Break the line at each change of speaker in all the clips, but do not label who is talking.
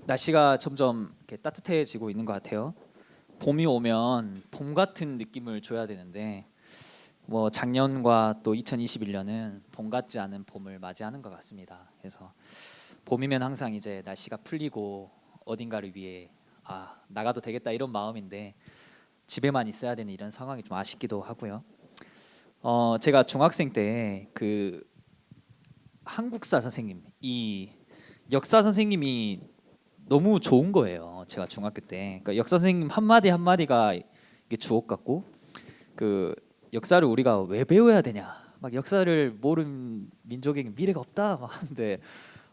날씨가 점점 이렇게 따뜻해지고 있는 것 같아요. 봄이 오면 봄 같은 느낌을 줘야 되는데 뭐 작년과 또 2021년은 봄 같지 않은 봄을 맞이하는 것 같습니다. 그래서 봄이면 항상 이제 날씨가 풀리고 어딘가를 위해 나가도 되겠다 이런 마음인데 집에만 있어야 되는 이런 상황이 좀 아쉽기도 하고요. 제가 중학생 때 그 한국사 선생님, 이 역사 선생님이 너무 좋은 거예요. 제가 중학교 때. 그러니까 역사 선생님 한마디 한마디가 이게 주옥 같고 그 역사를 우리가 왜 배워야 되냐? 막 역사를 모르는 민족에게 미래가 없다 막 하는데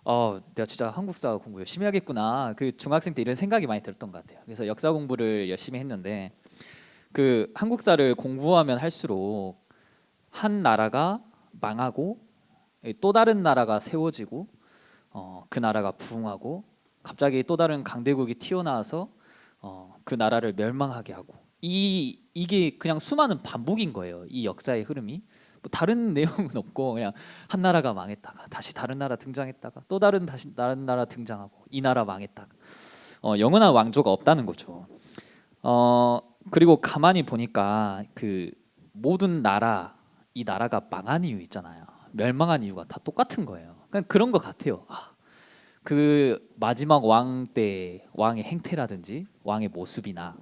내가 진짜 한국사 공부 열심히 해야겠구나. 그 중학생 때 이런 생각이 많이 들었던 것 같아요. 그래서 역사 공부를 열심히 했는데 그 한국사를 공부하면 할수록 한 나라가 망하고 또 다른 나라가 세워지고 그 나라가 부흥하고 갑자기 또 다른 강대국이 튀어나와서 그 나라를 멸망하게 하고 이게 그냥 수많은 반복인 거예요. 이 역사의 흐름이 뭐 다른 내용은 없고 그냥 한 나라가 망했다가 다시 다른 나라 등장했다가 또 다른 나라 등장하고 이 나라 망했다가 영원한 왕조가 없다는 거죠. 그리고 가만히 보니까 그 모든 나라 이 나라가 망한 이유 있잖아요. 멸망한 이유가 다 똑같은 거예요. 그냥 그런 것 같아요. 그 마지막 왕 때 왕의 행태라든지 왕의 모습이나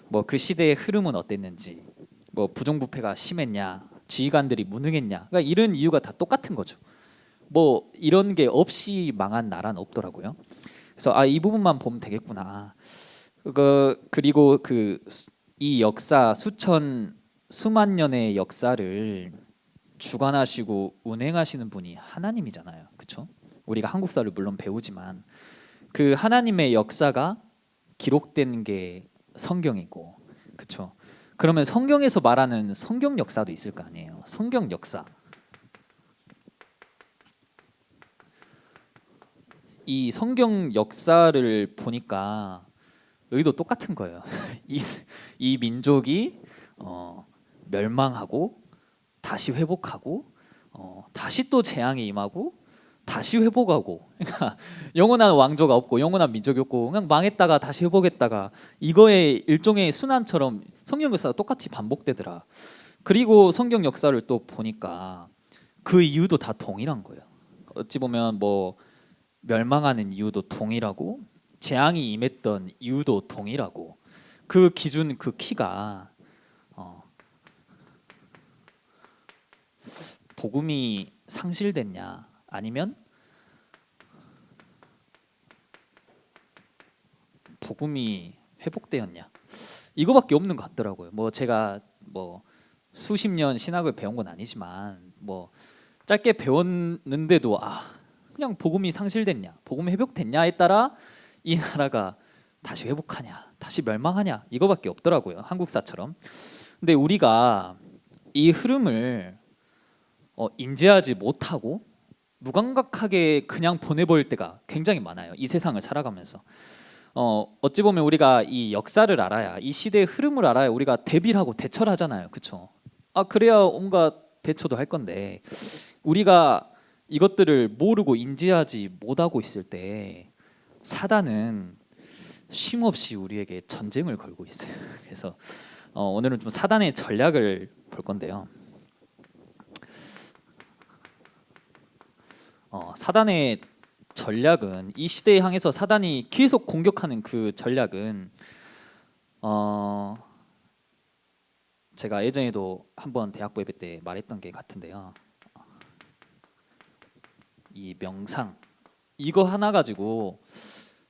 뭐 그 시대의 흐름은 어땠는지 뭐 부정부패가 심했냐 지휘관들이 무능했냐 그러니까 이런 이유가 다 똑같은 거죠. 뭐 이런 게 없이 망한 나라는 없더라고요. 그래서 이 부분만 보면 되겠구나. 그리고 이 역사 수만 년의 역사를 주관하시고 운행하시는 분이 하나님이잖아요. 그렇죠? 우리가 한국사를 물론 배우지만 그 하나님의 역사가 기록된 게 성경이고, 그렇죠? 그러면 성경에서 말하는 성경 역사도 있을 거 아니에요. 성경 역사. 이 성경 역사를 보니까 의도 똑같은 거예요. 이 민족이 멸망하고 다시 회복하고 다시 또 재앙이 임하고 다시 회복하고 그러니까 영원한 왕조가 없고 영원한 민족이 없고 그냥 망했다가 다시 회복했다가 이거의 일종의 순환처럼 성경 역사가 똑같이 반복되더라. 그리고 성경 역사를 또 보니까 그 이유도 다 동일한 거예요. 어찌 보면 뭐 멸망하는 이유도 동일하고 재앙이 임했던 이유도 동일하고 그 기준 그 키가 복음이 상실됐냐 아니면 복음이 회복되었냐 이거밖에 없는 것 같더라고요. 뭐 제가 뭐 수십 년 신학을 배운 건 아니지만 뭐 짧게 배웠는데도 그냥 복음이 상실됐냐 복음이 회복됐냐에 따라 이 나라가 다시 회복하냐 다시 멸망하냐 이거밖에 없더라고요. 한국사처럼. 근데 우리가 이 흐름을 인지하지 못하고 무감각하게 그냥 보내버릴 때가 굉장히 많아요. 이 세상을 살아가면서 어찌 보면 우리가 이 역사를 알아야 이 시대의 흐름을 알아야 우리가 대비를 하고 대처를 하잖아요. 그렇죠? 그래야 온갖 대처도 할 건데 우리가 이것들을 모르고 인지하지 못하고 있을 때 사단은 쉼없이 우리에게 전쟁을 걸고 있어요. 그래서 오늘은 좀 사단의 전략을 볼 건데요. 사단의 전략은 이 시대에 향해서 사단이 계속 공격하는 그 전략은 제가 예전에도 한번 대학부 예배 때 말했던 게 같은데요. 이 명상 이거 하나 가지고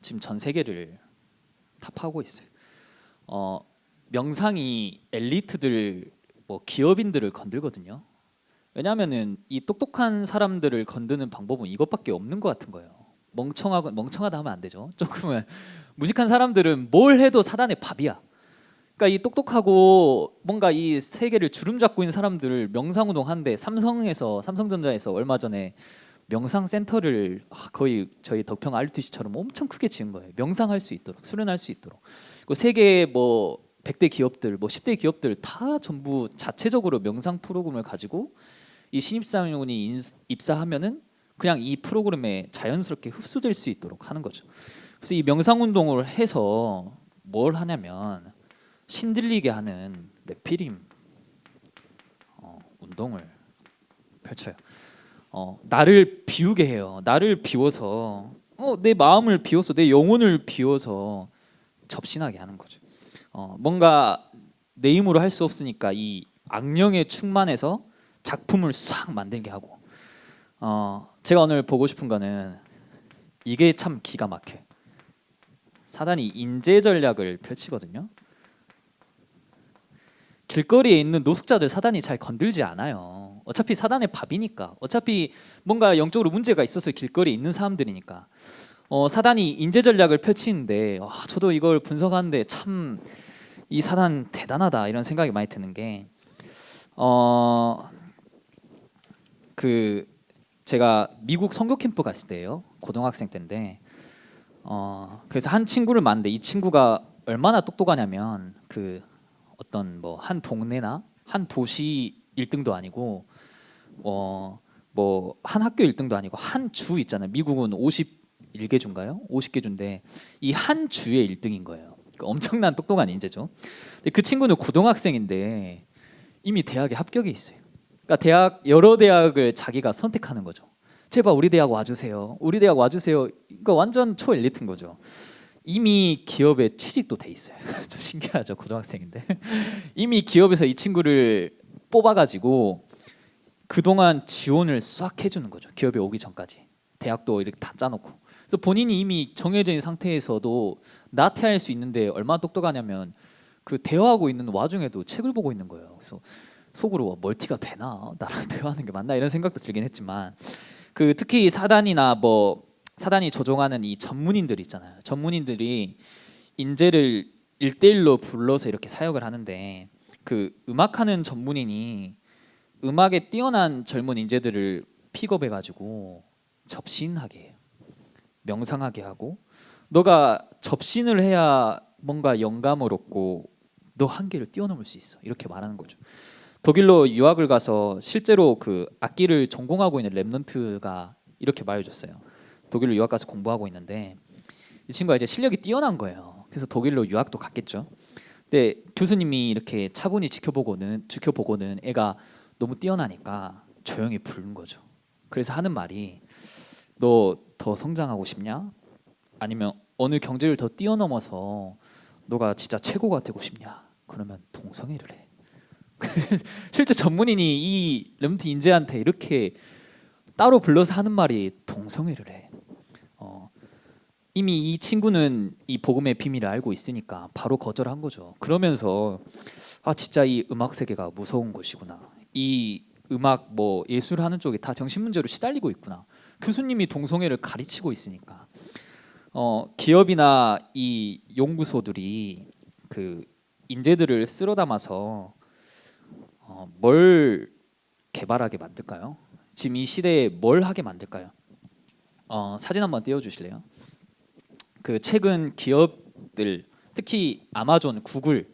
지금 전 세계를 다 파고 있어요. 명상이 엘리트들 뭐 기업인들을 건들거든요. 왜냐하면은 이 똑똑한 사람들을 건드는 방법은 이것밖에 없는 것 같은 거예요. 멍청하다 하면 안 되죠. 조금은 무식한 사람들은 뭘 해도 사단의 밥이야. 그러니까 이 똑똑하고 뭔가 이 세계를 주름 잡고 있는 사람들을 명상운동 하는데 삼성전자에서 얼마 전에 명상 센터를 거의 저희 덕평 RUTC처럼 엄청 크게 지은 거예요. 명상할 수 있도록 수련할 수 있도록. 그 세계 뭐 100대 기업들, 뭐 10대 기업들 다 전부 자체적으로 명상 프로그램을 가지고 이 신입사원이 입사하면은 그냥 이 프로그램에 자연스럽게 흡수될 수 있도록 하는 거죠. 그래서 이 명상 운동을 해서 뭘 하냐면 신들리게 하는 네피림 운동을 펼쳐요. 나를 비우게 해요. 나를 비워서 내 마음을 비워서 내 영혼을 비워서 접신하게 하는 거죠. 뭔가 내 힘으로 할 수 없으니까 이 악령에 충만해서 작품을 싹 만들게 하고 제가 오늘 보고 싶은 거는 이게 참 기가 막혀. 사단이 인재 전략을 펼치거든요. 길거리에 있는 노숙자들 사단이 잘 건들지 않아요. 어차피 사단의 밥이니까. 어차피 뭔가 영적으로 문제가 있어서 길거리에 있는 사람들이니까. 사단이 인재 전략을 펼치는데 저도 이걸 분석하는데 참 이 사단 대단하다 이런 생각이 많이 드는 게 제가 미국 선교 캠프 갔을 때예요. 고등학생 때인데 그래서 한 친구를 만났는데 이 친구가 얼마나 똑똑하냐면 어떤 뭐 한 동네나 한 도시 1등도 아니고 뭐 한 학교 1등도 아니고 한 주 있잖아요. 미국은 51개 주인가요? 50개 주인데 이 한 주의 1등인 거예요. 엄청난 똑똑한 인재죠. 근데 그 친구는 고등학생인데 이미 대학에 합격이 있어요. 그러니까 여러 대학을 자기가 선택하는 거죠. 제발 우리 대학 와주세요. 우리 대학 와주세요. 그러니까 완전 초엘리트인 거죠. 이미 기업에 취직도 돼 있어요. 좀 신기하죠, 고등학생인데. 이미 기업에서 이 친구를 뽑아가지고 그동안 지원을 싹 해주는 거죠. 기업에 오기 전까지. 대학도 이렇게 다 짜놓고. 그래서 본인이 이미 정해져 있는 상태에서도 나태할 수 있는데 얼마나 똑똑하냐면 대화하고 있는 와중에도 책을 보고 있는 거예요. 그래서 속으로 멀티가 되나? 나랑 대화하는 게 맞나? 이런 생각도 들긴 했지만 특히 사단이 조종하는 이 전문인들 있잖아요. 전문인들이 인재를 1대1로 불러서 이렇게 사역을 하는데 음악하는 전문인이 음악에 뛰어난 젊은 인재들을 픽업해가지고 접신하게 해요. 명상하게 하고 너가 접신을 해야 뭔가 영감을 얻고 너 한계를 뛰어넘을 수 있어. 이렇게 말하는 거죠. 독일로 유학을 가서 실제로 악기를 전공하고 있는 랩런트가 이렇게 말해줬어요. 독일로 유학 가서 공부하고 있는데 이 친구가 이제 실력이 뛰어난 거예요. 그래서 독일로 유학도 갔겠죠. 근데 교수님이 이렇게 차분히 지켜보고는 애가 너무 뛰어나니까 조용히 부른 거죠. 그래서 하는 말이 너 더 성장하고 싶냐? 아니면 어느 경지를 더 뛰어넘어서 너가 진짜 최고가 되고 싶냐? 그러면 동성애를 해. 실제 전문인이 이 렘트 인재한테 이렇게 따로 불러서 하는 말이 동성애를 해. 이미 이 친구는 이 복음의 비밀을 알고 있으니까 바로 거절한 거죠. 그러면서 진짜 이 음악 세계가 무서운 곳이구나. 이 음악 예술하는 쪽이 다 정신 문제로 시달리고 있구나. 교수님이 동성애를 가르치고 있으니까 기업이나 이 연구소들이 인재들을 쓸어 담아서 뭘 개발하게 만들까요? 지금 이 시대에 뭘 하게 만들까요? 사진 한번 띄워주실래요? 최근 기업들 특히 아마존, 구글,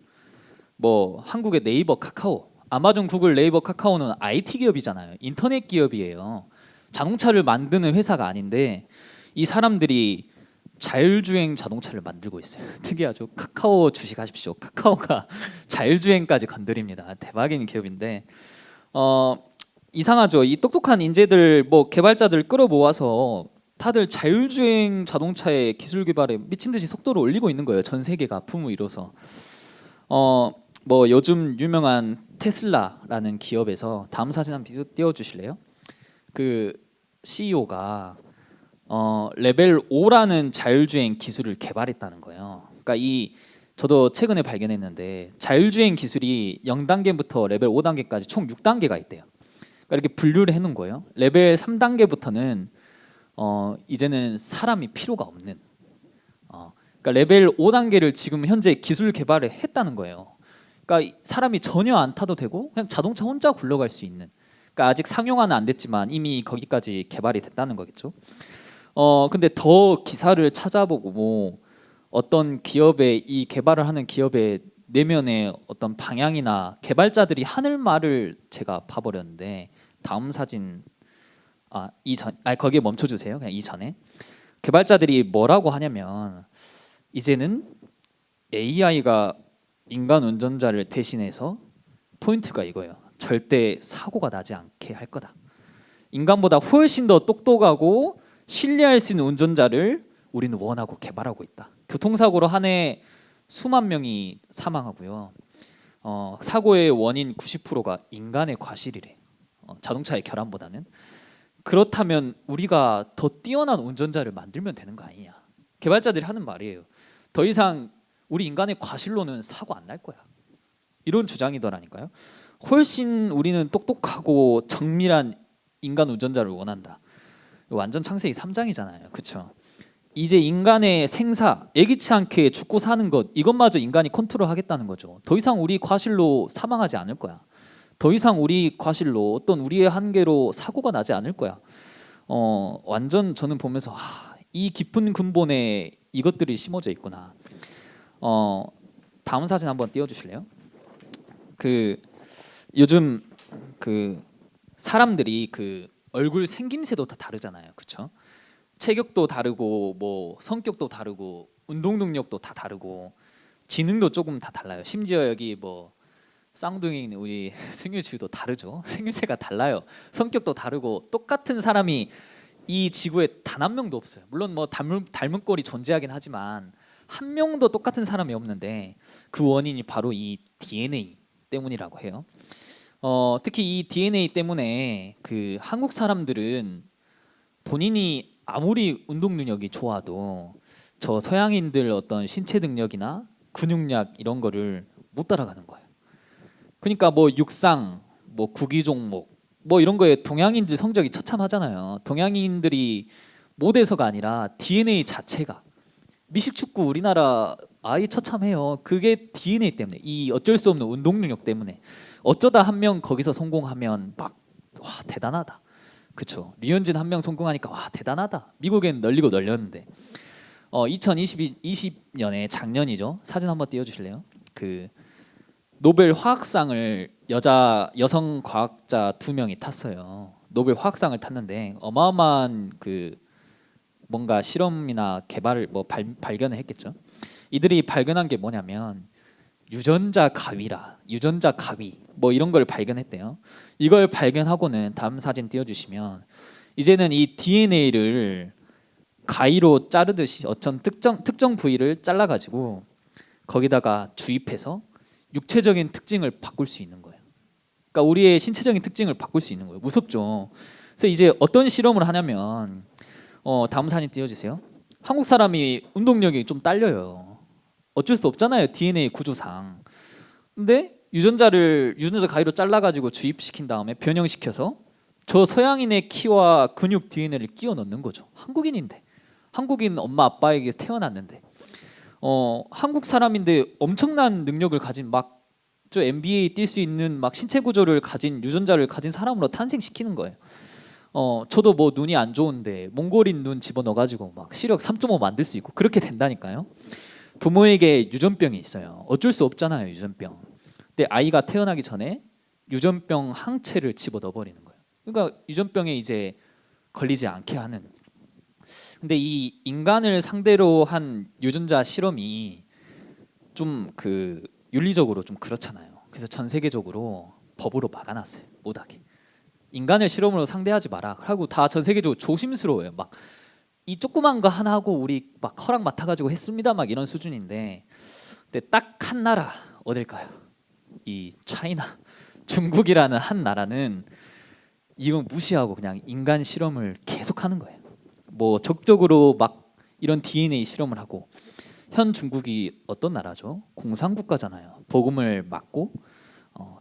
한국의 네이버, 카카오, 아마존, 구글, 네이버, 카카오는 IT 기업이잖아요. 인터넷 기업이에요. 자동차를 만드는 회사가 아닌데 이 사람들이 자율주행 자동차를 만들고 있어요. 특이하죠. 카카오 주식하십시오. 카카오가 자율주행까지 건드립니다. 대박인 기업인데 이상하죠. 이 똑똑한 인재들 개발자들 끌어모아서 다들 자율주행 자동차의 기술 개발에 미친 듯이 속도를 올리고 있는 거예요. 전 세계가 품을 이뤄서 요즘 유명한 테슬라라는 기업에서 다음 사진 한번 띄워주실래요? CEO가 레벨 5라는 자율주행 기술을 개발했다는 거예요. 그러니까 저도 최근에 발견했는데 자율주행 기술이 0단계부터 레벨 5단계까지 총 6단계가 있대요. 그러니까 이렇게 분류를 해놓은 거예요. 레벨 3단계부터는 이제는 사람이 필요가 없는 그러니까 레벨 5단계를 지금 현재 기술 개발을 했다는 거예요. 그러니까 사람이 전혀 안 타도 되고 그냥 자동차 혼자 굴러갈 수 있는 그러니까 아직 상용화는 안 됐지만 이미 거기까지 개발이 됐다는 거겠죠. 근데 더 기사를 찾아보고 어떤 기업의 이 개발을 하는 기업의 내면의 어떤 방향이나 개발자들이 하는 말을 제가 봐버렸는데 다음 사진 거기에 멈춰주세요. 그냥 이전에 개발자들이 뭐라고 하냐면 이제는 AI가 인간 운전자를 대신해서 포인트가 이거예요. 절대 사고가 나지 않게 할 거다. 인간보다 훨씬 더 똑똑하고 신뢰할 수 있는 운전자를 우리는 원하고 개발하고 있다. 교통사고로 한 해 수만 명이 사망하고요. 사고의 원인 90%가 인간의 과실이래. 자동차의 결함보다는. 그렇다면 우리가 더 뛰어난 운전자를 만들면 되는 거 아니냐. 개발자들이 하는 말이에요. 더 이상 우리 인간의 과실로는 사고 안 날 거야. 이런 주장이더라니까요. 훨씬 우리는 똑똑하고 정밀한 인간 운전자를 원한다. 완전 창세기 3장이잖아요. 그렇죠? 이제 인간의 생사, 예기치 않게 죽고 사는 것 이것마저 인간이 컨트롤하겠다는 거죠. 더 이상 우리 과실로 사망하지 않을 거야. 더 이상 우리 과실로 어떤 우리의 한계로 사고가 나지 않을 거야. 완전 저는 보면서 이 깊은 근본에 이것들이 심어져 있구나. 다음 사진 한번 띄워주실래요? 요즘 사람들이 얼굴 생김새도 다 다르잖아요, 그렇죠? 체격도 다르고 뭐 성격도 다르고 운동 능력도 다 다르고 지능도 조금 다 달라요. 심지어 여기 뭐 쌍둥이인 우리 승유지도 다르죠. 생김새가 달라요. 성격도 다르고 똑같은 사람이 이 지구에 단 한 명도 없어요. 물론 뭐 닮은 꼴이 존재하긴 하지만 한 명도 똑같은 사람이 없는데 그 원인이 바로 이 DNA 때문이라고 해요. 특히 이 DNA 때문에 한국 사람들은 본인이 아무리 운동 능력이 좋아도 저 서양인들 어떤 신체 능력이나 근육량 이런 거를 못 따라가는 거예요. 그러니까 뭐 육상, 뭐 구기 종목, 뭐 이런 거에 동양인들 성적이 처참하잖아요. 동양인들이 못해서가 아니라 DNA 자체가 미식축구 우리나라 아이 처참해요. 그게 DNA 때문에 이 어쩔 수 없는 운동 능력 때문에 어쩌다 한 명 거기서 성공하면 막 와 대단하다. 그렇죠. 류현진 한 명 성공하니까 와 대단하다. 미국엔 널리고 널렸는데 2020년에 작년이죠. 사진 한번 띄워주실래요? 노벨 화학상을 여성 과학자 2명이 탔어요. 노벨 화학상을 탔는데 어마어마한 뭔가 실험이나 개발을 발견을 했겠죠. 이들이 발견한 게 뭐냐면 유전자 가위 뭐 이런 걸 발견했대요. 이걸 발견하고는 다음 사진 띄워주시면 이제는 이 DNA를 가위로 자르듯이 어떤 특정 부위를 잘라가지고 거기다가 주입해서 육체적인 특징을 바꿀 수 있는 거예요. 그러니까 우리의 신체적인 특징을 바꿀 수 있는 거예요. 무섭죠. 그래서 이제 어떤 실험을 하냐면 다음 사진 띄워주세요. 한국 사람이 운동력이 좀 딸려요. 어쩔 수 없잖아요. DNA 구조상. 근데 유전자 가위로 잘라가지고 주입시킨 다음에 변형시켜서 저 서양인의 키와 근육 DNA를 끼워 넣는 거죠. 한국인인데, 한국인 엄마 아빠에게 태어났는데, 한국 사람인데 엄청난 능력을 가진 저 NBA 뛸 수 있는 신체 구조를 가진 유전자를 가진 사람으로 탄생시키는 거예요. 저도 뭐 눈이 안 좋은데 몽골인 눈 집어넣어가지고 시력 3.5 만들 수 있고 그렇게 된다니까요. 부모에게 유전병이 있어요. 어쩔 수 없잖아요, 유전병. 근데 아이가 태어나기 전에 유전병 항체를 집어넣어 버리는 거예요. 그러니까 유전병에 이제 걸리지 않게 하는. 근데 이 인간을 상대로 한 유전자 실험이 좀 윤리적으로 좀 그렇잖아요. 그래서 전 세계적으로 법으로 막아놨어요. 못하게. 인간을 실험으로 상대하지 마라 하고 다 전 세계적으로 조심스러워요. 이 조그만 거 하나 하고 우리 허락 맡아가지고 했습니다 이런 수준인데, 근데 딱 한 나라 어딜까요? 이 차이나 중국이라는 한 나라는 이건 무시하고 그냥 인간 실험을 계속하는 거예요. 뭐 적극적으로 이런 DNA 실험을 하고. 현 중국이 어떤 나라죠? 공산국가잖아요. 복음을 막고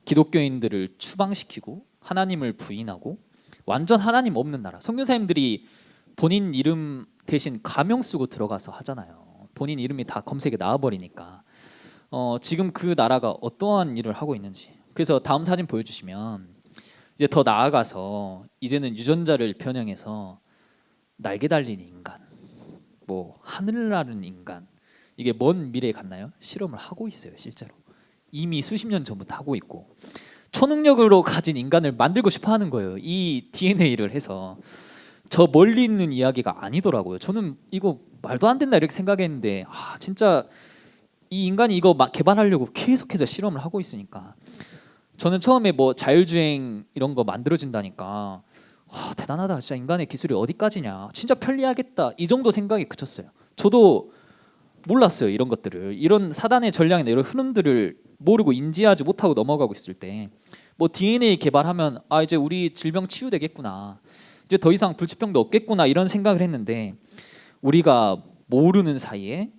기독교인들을 추방시키고 하나님을 부인하고 완전 하나님 없는 나라. 선교사님들이 본인 이름 대신 가명 쓰고 들어가서 하잖아요. 본인 이름이 다 검색에 나와버리니까. 지금 그 나라가 어떠한 일을 하고 있는지. 그래서 다음 사진 보여주시면 이제 더 나아가서 이제는 유전자를 변형해서 날개 달린 인간, 뭐 하늘을 나는 인간, 이게 먼 미래에 갔나요? 실험을 하고 있어요, 실제로. 이미 수십 년 전부터 하고 있고 초능력으로 가진 인간을 만들고 싶어 하는 거예요. 이 DNA를 해서 저 멀리 있는 이야기가 아니더라고요. 저는 이거 말도 안 된다 이렇게 생각했는데 진짜 이 인간이 이거 막 개발하려고 계속해서 실험을 하고 있으니까 저는 처음에 뭐 자율주행 이런 거 만들어진다니까 대단하다. 진짜 인간의 기술이 어디까지냐. 진짜 편리하겠다. 이 정도 생각이 그쳤어요. 저도 몰랐어요. 이런 것들을. 이런 사단의 전략이나 이런 흐름들을 모르고 인지하지 못하고 넘어가고 있을 때 뭐 DNA 개발하면 이제 우리 질병 치유되겠구나. 이제 더 이상 불치병도 없겠구나 이런 생각을 했는데 우리가 모르는 사이에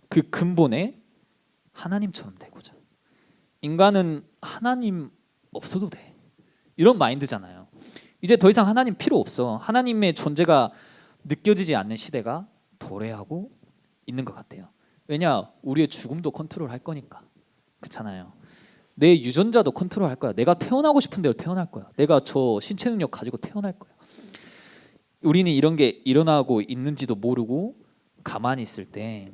그 근본에 하나님처럼 되고자. 인간은 하나님 없어도 돼. 이런 마인드잖아요. 이제 더 이상 하나님 필요 없어. 하나님의 존재가 느껴지지 않는 시대가 도래하고 있는 것 같아요. 왜냐? 우리의 죽음도 컨트롤할 거니까. 그렇잖아요. 내 유전자도 컨트롤할 거야. 내가 태어나고 싶은 대로 태어날 거야. 내가 저 신체 능력 가지고 태어날 거야. 우리는 이런 게 일어나고 있는지도 모르고 가만히 있을 때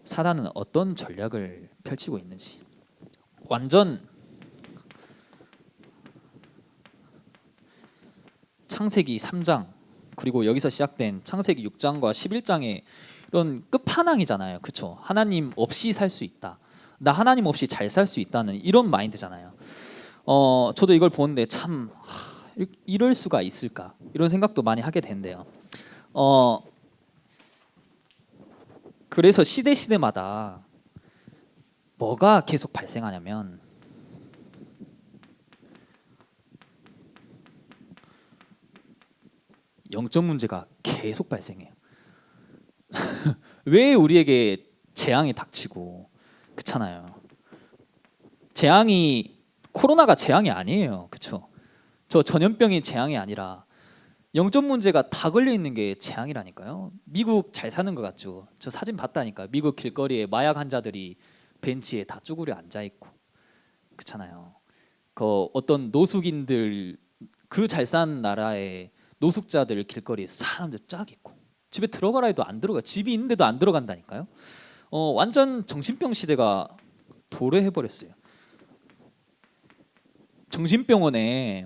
사단은 어떤 전략을 펼치고 있는지 완전 창세기 3장 그리고 여기서 시작된 창세기 6장과 11장의 이런 끝판왕이잖아요. 그렇죠? 하나님 없이 살 수 있다. 나 하나님 없이 잘 살 수 있다는 이런 마인드잖아요. 저도 이걸 보는데 참 이럴 수가 있을까 이런 생각도 많이 하게 된대요. 그래서 시대마다 뭐가 계속 발생하냐면 영적 문제가 계속 발생해요. 왜 우리에게 재앙이 닥치고 그렇잖아요. 재앙이 코로나가 재앙이 아니에요. 그렇죠? 저 전염병이 재앙이 아니라 영적 문제가 다 걸려 있는 게 재앙이라니까요. 미국 잘 사는 것 같죠? 저 사진 봤다니까. 미국 길거리에 마약 환자들이 벤치에 다 쭈그려 앉아 있고 그렇잖아요. 그 어떤 노숙인들 그 잘 사는 나라에 노숙자들 길거리에 사람들 쫙 있고 집에 들어가라 해도 안 들어가. 집이 있는데도 안 들어간다니까요. 완전 정신병 시대가 도래해 버렸어요. 정신병원에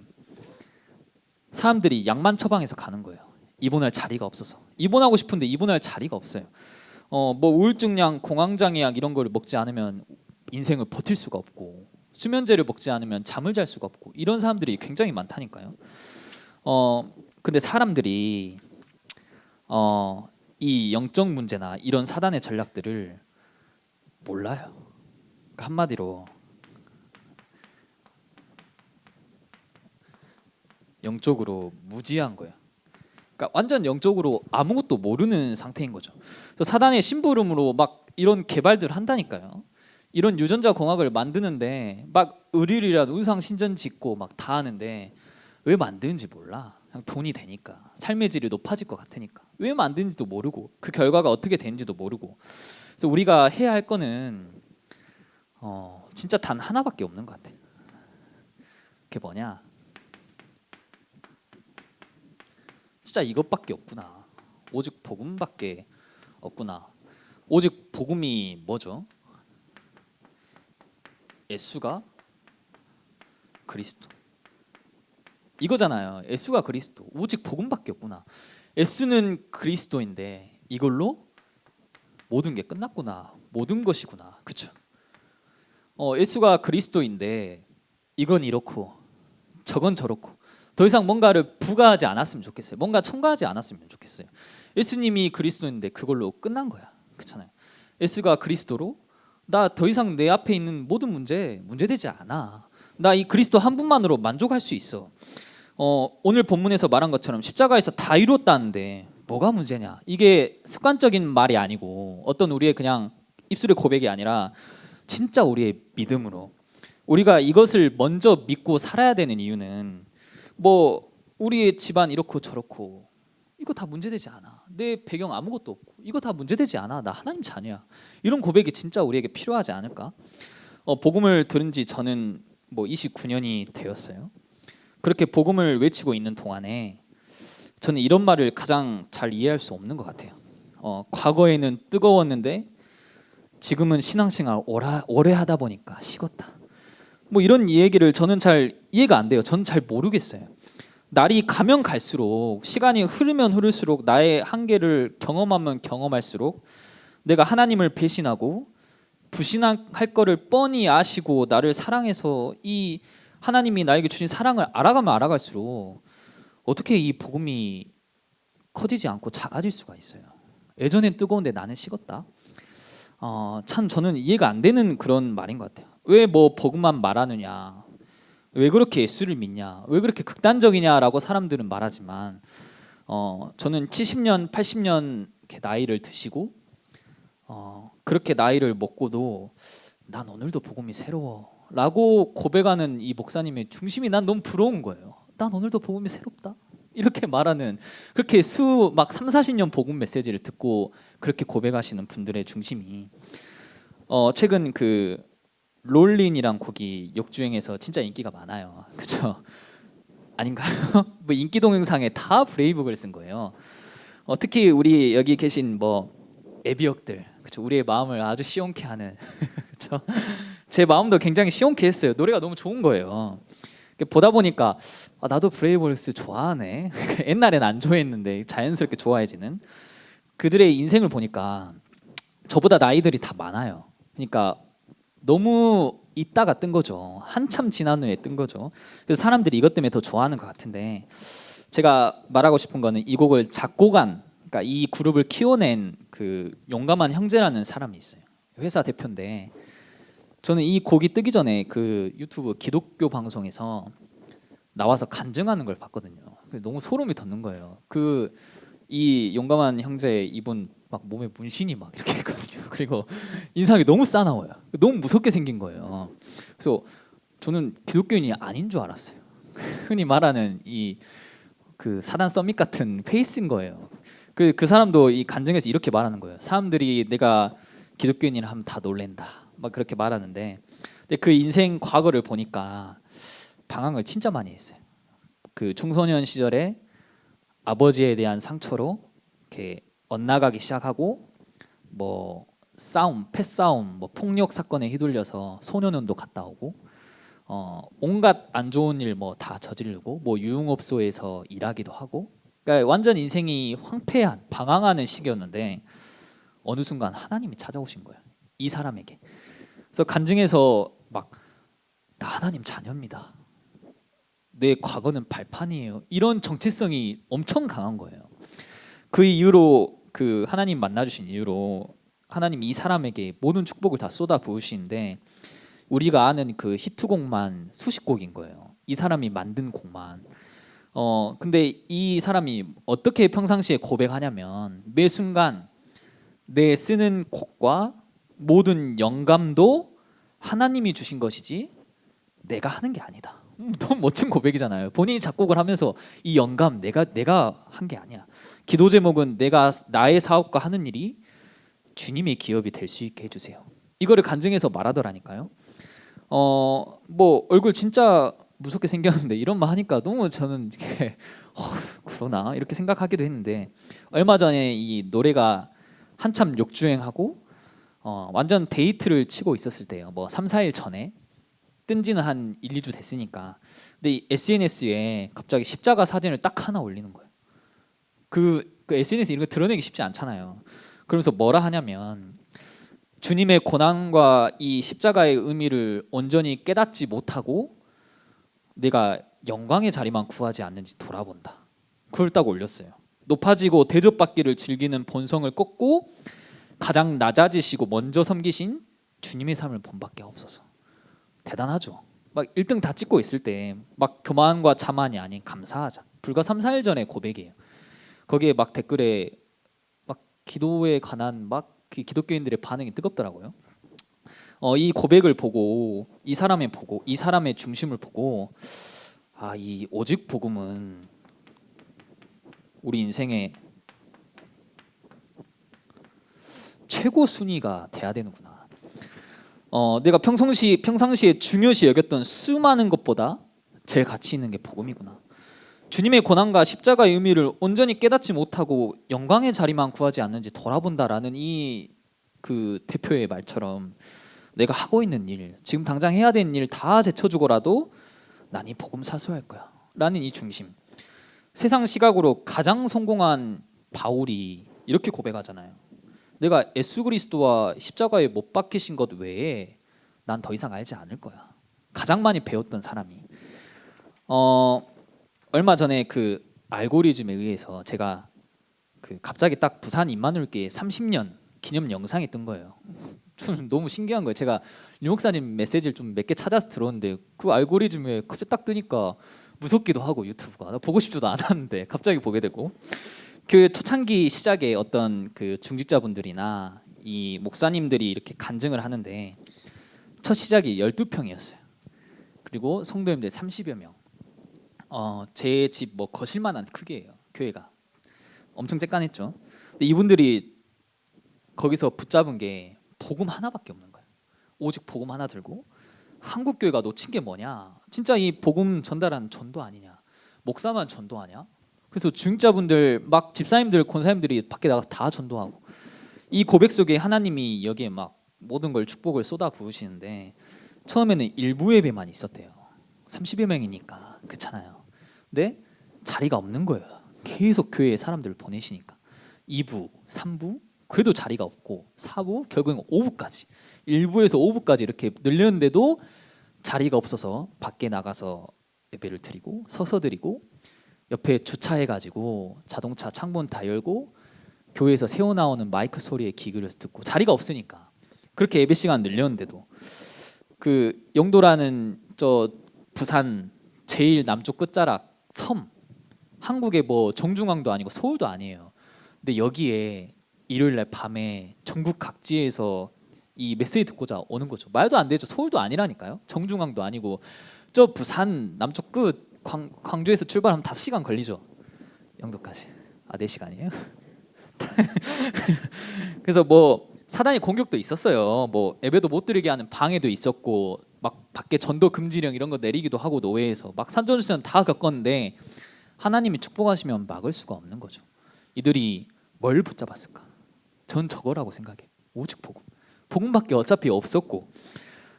사람들이 약만 처방해서 가는 거예요. 입원할 자리가 없어서. 입원하고 싶은데 입원할 자리가 없어요. 뭐 우울증약, 공황장애약 이런 걸 먹지 않으면 인생을 버틸 수가 없고 수면제를 먹지 않으면 잠을 잘 수가 없고 이런 사람들이 굉장히 많다니까요. 근데 사람들이 이 영적 문제나 이런 사단의 전략들을 몰라요. 그러니까 한마디로 영적으로 무지한 거예요. 그러니까 완전 영적으로 아무것도 모르는 상태인 거죠. 그래서 사단의 심부름으로 막 이런 개발들 한다니까요. 이런 유전자 공학을 만드는데 막 의리란 의상 신전 짓고 막 다 하는데 왜 만드는지 몰라. 그냥 돈이 되니까 삶의 질이 높아질 것 같으니까 왜 만드는지도 모르고 그 결과가 어떻게 되는지도 모르고. 그래서 우리가 해야 할 거는 진짜 단 하나밖에 없는 것 같아요. 그게 뭐냐? 진짜 이것밖에 없구나. 오직 복음밖에 없구나. 오직 복음이 뭐죠? 예수가 그리스도. 이거잖아요. 예수가 그리스도. 오직 복음밖에 없구나. 예수는 그리스도인데 이걸로 모든 게 끝났구나. 모든 것이구나. 그렇죠? 예수가 그리스도인데 이건 이렇고 저건 저렇고 더 이상 뭔가를 부가하지 않았으면 좋겠어요. 뭔가 첨가하지 않았으면 좋겠어요. 예수님이 그리스도인데 그걸로 끝난 거야. 그렇잖아요. 예수가 그리스도로 나 더 이상 내 앞에 있는 모든 문제되지 않아. 나 이 그리스도 한 분만으로 만족할 수 있어. 오늘 본문에서 말한 것처럼 십자가에서 다 이뤘다는데 뭐가 문제냐? 이게 습관적인 말이 아니고 어떤 우리의 그냥 입술의 고백이 아니라 진짜 우리의 믿음으로 우리가 이것을 먼저 믿고 살아야 되는 이유는 뭐 우리의 집안 이렇고 저렇고 이거 다 문제되지 않아. 내 배경 아무것도 없고 이거 다 문제되지 않아. 나 하나님 자녀야. 이런 고백이 진짜 우리에게 필요하지 않을까? 복음을 들은 지 저는 뭐 29년이 되었어요. 그렇게 복음을 외치고 있는 동안에 저는 이런 말을 가장 잘 이해할 수 없는 것 같아요. 과거에는 뜨거웠는데 지금은 신앙생활 오래 하다 보니까 식었다. 뭐 이런 얘기를 저는 잘 이해가 안 돼요. 저는 잘 모르겠어요. 날이 가면 갈수록 시간이 흐르면 흐를수록 나의 한계를 경험하면 경험할수록 내가 하나님을 배신하고 불신할 거를 뻔히 아시고 나를 사랑해서 이 하나님이 나에게 주신 사랑을 알아가면 알아갈수록 어떻게 이 복음이 커지지 않고 작아질 수가 있어요. 예전엔 뜨거운데 나는 식었다. 참 저는 이해가 안 되는 그런 말인 것 같아요. 왜 뭐 복음만 말하느냐, 왜 그렇게 예수를 믿냐, 왜 그렇게 극단적이냐라고 사람들은 말하지만 저는 70년, 80년 이렇게 나이를 드시고 그렇게 나이를 먹고도 난 오늘도 복음이 새로워라고 고백하는 이 목사님의 중심이 난 너무 부러운 거예요. 난 오늘도 복음이 새롭다. 이렇게 말하는 그렇게 막 3, 40년 복음 메시지를 듣고 그렇게 고백하시는 분들의 중심이 최근 그 롤린이란 곡이 역주행해서 진짜 인기가 많아요. 그렇죠? 아닌가요? 뭐 인기 동영상에 다 브레이브걸 쓴 거예요. 특히 우리 여기 계신 뭐 애비역들, 그렇죠? 우리의 마음을 아주 시원케 하는 그렇죠? 제 마음도 굉장히 시원케 했어요. 노래가 너무 좋은 거예요. 보다 보니까 나도 브레이브걸스 좋아하네. 옛날엔 안 좋아했는데 자연스럽게 좋아해지는 그들의 인생을 보니까 저보다 나이들이 다 많아요. 그러니까 너무 있다가 뜬 거죠. 한참 지난 후에 뜬 거죠. 그래서 사람들이 이것 때문에 더 좋아하는 것 같은데 제가 말하고 싶은 거는 이 곡을 작곡한, 그러니까 이 그룹을 키워낸 그 용감한 형제라는 사람이 있어요. 회사 대표인데 저는 이 곡이 뜨기 전에 그 유튜브 기독교 방송에서 나와서 간증하는 걸 봤거든요. 너무 소름이 돋는 거예요. 이 용감한 형제 이분 막 몸에 문신이 막 이렇게 있거든요. 그리고 인상이 너무 싸나워요. 너무 무섭게 생긴 거예요. 그래서 저는 기독교인이 아닌 줄 알았어요. 흔히 말하는 이 그 사단 서밋 같은 페이스인 거예요. 그 사람도 이 간증에서 이렇게 말하는 거예요. 사람들이 내가 기독교인이라 하면 다 놀랜다. 막 그렇게 말하는데, 근데 그 인생 과거를 보니까 방황을 진짜 많이 했어요. 그 청소년 시절에 아버지에 대한 상처로 이렇게 엇나가기 시작하고 뭐 싸움, 패싸움, 뭐 폭력 사건에 휘둘려서 소년원도 갔다 오고 온갖 안 좋은 일 뭐 다 저지르고 뭐 유흥업소에서 일하기도 하고, 그러니까 완전 인생이 황폐한 방황하는 시기였는데 어느 순간 하나님이 찾아오신 거예요. 이 사람에게. 그래서 간증에서 막 나 하나님 자녀입니다. 내 과거는 발판이에요. 이런 정체성이 엄청 강한 거예요. 그 이후로 그 하나님 만나주신 이후로 하나님 이 사람에게 모든 축복을 다 쏟아 부으시는데 우리가 아는 그 히트곡만 수십 곡인 거예요. 이 사람이 만든 곡만. 근데 이 사람이 어떻게 평상시에 고백하냐면 매 순간 내 쓰는 곡과 모든 영감도 하나님이 주신 것이지 내가 하는 게 아니다. 너무 멋진 고백이잖아요. 본인이 작곡을 하면서 이 영감 내가 한 게 아니야. 기도 제목은 내가 나의 사업과 하는 일이 주님의 기업이 될 수 있게 해주세요. 이거를 간증해서 말하더라니까요. 뭐 얼굴 진짜 무섭게 생겼는데 이런 말 하니까 너무 저는 이게 그러나 이렇게 생각하기도 했는데, 얼마 전에 이 노래가 한참 역주행하고 완전 데이트를 치고 있었을 때요. 뭐 3, 4일 전에 뜬 지는 한 1, 2주 됐으니까. 근데 이 SNS에 갑자기 십자가 사진을 딱 하나 올리는 거예요. 그 SNS 이런 거 드러내기 쉽지 않잖아요. 그러면서 뭐라 하냐면 주님의 고난과 이 십자가의 의미를 온전히 깨닫지 못하고 내가 영광의 자리만 구하지 않는지 돌아본다. 그걸 딱 올렸어요. 높아지고 대접받기를 즐기는 본성을 꺾고 가장 낮아지시고 먼저 섬기신 주님의 삶을 본받게 하옵소서. 대단하죠. 막 1등 다 찍고 있을 때 막 교만과 자만이 아닌 감사하자. 불과 3, 4일 전에 고백이에요. 거기에 막 댓글에 막 기도에 관한 막 그 기독교인들의 반응이 뜨겁더라고요. 이 고백을 보고 이 사람의 중심을 보고 이 오직 복음은 우리 인생의 최고 순위가 돼야 되는구나. 내가 평상시에 중요시 여겼던 수많은 것보다 제일 가치 있는 게 복음이구나. 주님의 고난과 십자가의 의미를 온전히 깨닫지 못하고 영광의 자리만 구하지 않는지 돌아본다라는 이 그 대표의 말처럼 내가 하고 있는 일, 지금 당장 해야 되는 일 다 제쳐주고라도 난 이 복음 사수할 거야 라는 이 중심. 세상 시각으로 가장 성공한 바울이 이렇게 고백하잖아요. 내가 예수 그리스도와 십자가에 못 박히신 것 외에 난 더 이상 알지 않을 거야. 가장 많이 배웠던 사람이. 얼마 전에 그 알고리즘에 의해서 제가 그 갑자기 딱 부산 임마누엘교회 30년 기념 영상이 뜬 거예요. 좀 너무 신기한 거예요. 제가 유 목사님 메시지를 좀 몇 개 찾아서 들었는데 그 알고리즘에 갑자기 딱 뜨니까 무섭기도 하고 유튜브가 나 보고 싶지도 않았는데 갑자기 보게 되고 그 초창기 시작에 어떤 그 중직자분들이나 이 목사님들이 이렇게 간증을 하는데 첫 시작이 12평이었어요. 그리고 성도님들 30여 명. 제 집 뭐 거실만한 크기예요. 교회가 엄청 쬐깐했죠. 근데 이분들이 거기서 붙잡은 게 복음 하나밖에 없는 거예요. 오직 복음 하나 들고 한국 교회가 놓친 게 뭐냐? 진짜 이 복음 전달하는 전도 아니냐? 목사만 전도하냐? 그래서 중직자분들 막 집사님들, 권사님들이 밖에 나가 다 전도하고 이 고백 속에 하나님이 여기에 막 모든 걸 축복을 쏟아 부으시는데 처음에는 일부 예배만 있었대요. 30여 명이니까 그렇잖아요. 근데 자리가 없는 거예요. 계속 교회에 사람들을 보내시니까 2부, 3부 그래도 자리가 없고 4부 결국엔 5부까지 1부에서 5부까지 이렇게 늘렸는데도 자리가 없어서 밖에 나가서 예배를 드리고 서서 드리고 옆에 주차해가지고 자동차 창문 다 열고 교회에서 새어 나오는 마이크 소리에 귀 기울여서 듣고 자리가 없으니까 그렇게 예배 시간 늘렸는데도 그 영도라는 저 부산 제일 남쪽 끝자락 섬 한국의 뭐 정중앙도 아니고 서울도 아니에요. 근데 여기에 일요일날 밤에 전국 각지에서 이 메시지 듣고자 오는 거죠. 말도 안 되죠. 서울도 아니라니까요. 정중앙도 아니고 저 부산 남쪽 끝 광주에서 출발하면 5시간 걸리죠. 영도까지. 4시간이에요? 그래서 뭐 사단의 공격도 있었어요. 뭐 예배도 못 드리게 하는 방해도 있었고 막 밖에 전도 금지령 이런 거 내리기도 하고 노회에서 막 산전수전 다 겪었는데 하나님이 축복하시면 막을 수가 없는 거죠. 이들이 뭘 붙잡았을까? 전 저거라고 생각해요. 오직 복음. 복음밖에 어차피 없었고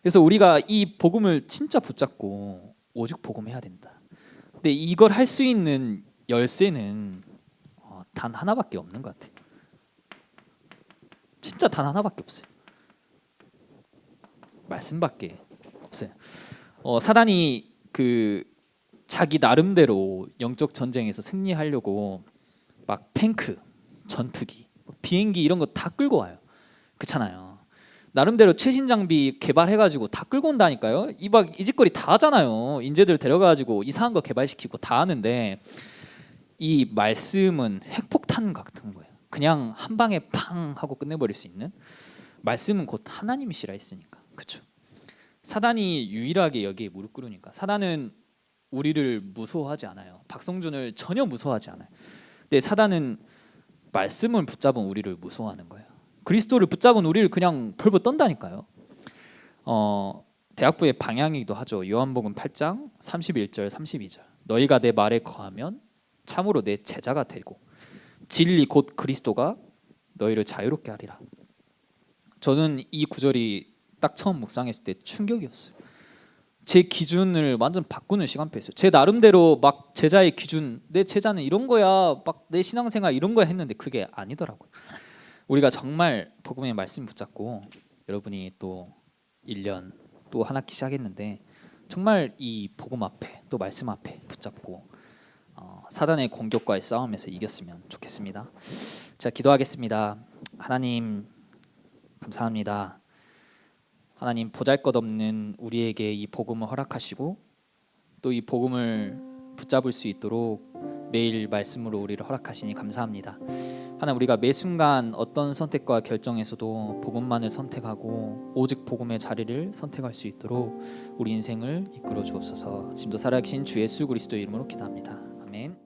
그래서 우리가 이 복음을 진짜 붙잡고 오직 복음 해야 된다. 근데 이걸 할 수 있는 열쇠는 단 하나밖에 없는 것 같아요. 진짜 단 하나밖에 없어요. 말씀밖에 없어요. 사단이 그 자기 나름대로 영적 전쟁에서 승리하려고 막 탱크, 전투기, 비행기 이런 거 다 끌고 와요. 그렇잖아요. 나름대로 최신 장비 개발해가지고 다 끌고 온다니까요. 이 짓거리 다 하잖아요. 인재들 데려가가지고 이상한 거 개발시키고 다 하는데 이 말씀은 핵폭탄 같은 거예요. 그냥 한 방에 팡 하고 끝내버릴 수 있는. 말씀은 곧 하나님이시라 했으니까. 그렇죠. 사단이 유일하게 여기에 무릎 꿇으니까. 사단은 우리를 무서워하지 않아요. 박성준을 전혀 무서워하지 않아요. 근데 사단은 말씀을 붙잡은 우리를 무서워하는 거예요. 그리스도를 붙잡은 우리를 그냥 벌벌 떤다니까요. 대학부의 방향이기도 하죠. 요한복음 8장 31절 32절. 너희가 내 말에 거하면 참으로 내 제자가 되고 진리 곧 그리스도가 너희를 자유롭게 하리라. 저는 이 구절이 딱 처음 묵상했을 때 충격이었어요. 제 기준을 완전 바꾸는 시간표였어요. 제 나름대로 막 제자의 기준, 내 제자는 이런 거야, 막 내 신앙생활 이런 거야 했는데 그게 아니더라고요. 우리가 정말 복음의 말씀 붙잡고 여러분이 또 1년 또 한 학기 시작했는데 정말 이 복음 앞에 또 말씀 앞에 붙잡고 사단의 공격과의 싸움에서 이겼으면 좋겠습니다. 자, 기도하겠습니다. 하나님 감사합니다. 하나님 보잘것없는 우리에게 이 복음을 허락하시고 또 이 복음을 붙잡을 수 있도록 매일 말씀으로 우리를 허락하시니 감사합니다. 하나님 우리가 매 순간 어떤 선택과 결정에서도 복음만을 선택하고 오직 복음의 자리를 선택할 수 있도록 우리 인생을 이끌어 주옵소서. 지금도 살아계신 주 예수 그리스도의 이름으로 기도합니다. 아멘.